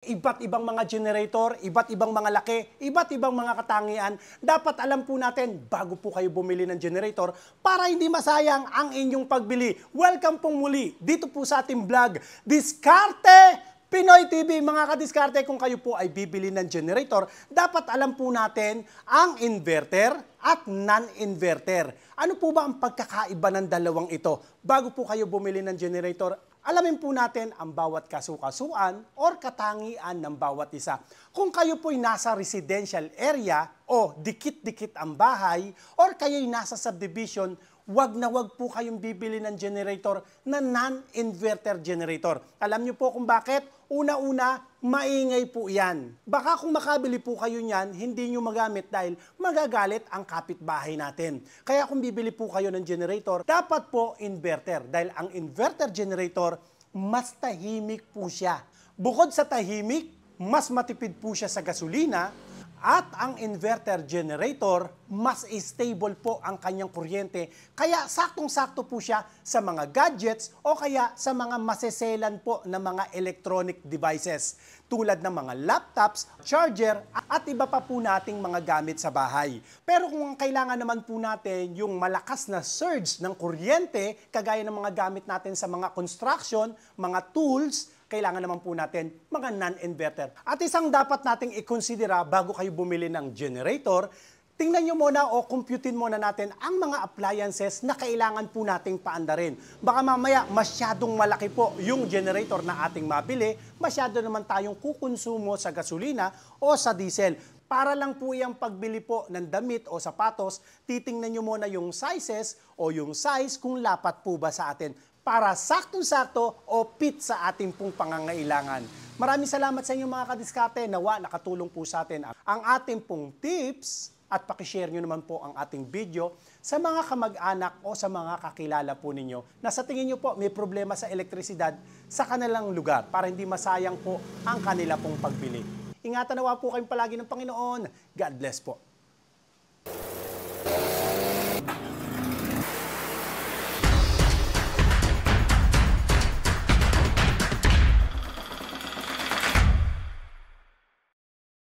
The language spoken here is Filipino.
Iba't ibang mga generator, iba't ibang mga laki, iba't ibang mga katangian. Dapat alam po natin bago po kayo bumili ng generator para hindi masayang ang inyong pagbili. Welcome pong muli dito po sa ating vlog, Diskarte Pinoy TV. Mga kadiskarte, kung kayo po ay bibili ng generator, dapat alam po natin ang inverter at non-inverter. Ano po ba ang pagkakaiba ng dalawang ito? Bago po kayo bumili ng generator, alamin po natin ang bawat kasukasuan or katangian ng bawat isa. Kung kayo po'y nasa residential area o dikit-dikit ang bahay or kayo'y nasa subdivision, wag na wag po kayong bibili ng generator na non-inverter generator. Alam niyo po kung bakit? Una-una, maingay po yan. Baka kung makabili po kayo niyan, hindi niyo magamit dahil magagalit ang kapitbahay natin. Kaya kung bibili po kayo ng generator, dapat po inverter. Dahil ang inverter generator, mas tahimik po siya. Bukod sa tahimik, mas matipid po siya sa gasolina. At ang inverter generator, mas stable po ang kanyang kuryente. Kaya saktong-sakto po siya sa mga gadgets o kaya sa mga maseselan po na mga electronic devices. Tulad ng mga laptops, charger, at iba pa po nating mga gamit sa bahay. Pero kung kailangan naman po natin yung malakas na surge ng kuryente, kagaya ng mga gamit natin sa mga construction, mga tools, kailangan naman po natin mga non-inverter. At isang dapat nating i-considera bago kayo bumili ng generator, tingnan nyo muna o computein muna natin ang mga appliances na kailangan po nating paandarin. Baka mamaya masyadong malaki po yung generator na ating mabili, masyado naman tayong kukonsumo sa gasolina o sa diesel. Para lang po yung pagbili po ng damit o sapatos, titingnan nyo muna yung sizes o yung size kung lapat po ba sa atin, para saktong-sakto o fit sa ating pong pangangailangan. Maraming salamat sa inyo mga kadiskarte. Nawa nakatulong po sa atin ang ating pong tips at pakishare nyo naman po ang ating video sa mga kamag-anak o sa mga kakilala po ninyo na sa tingin nyo po may problema sa elektrisidad sa kanilang lugar para hindi masayang po ang kanila pong pagbili. Ingatan nawa po kayong palagi ng Panginoon. God bless po.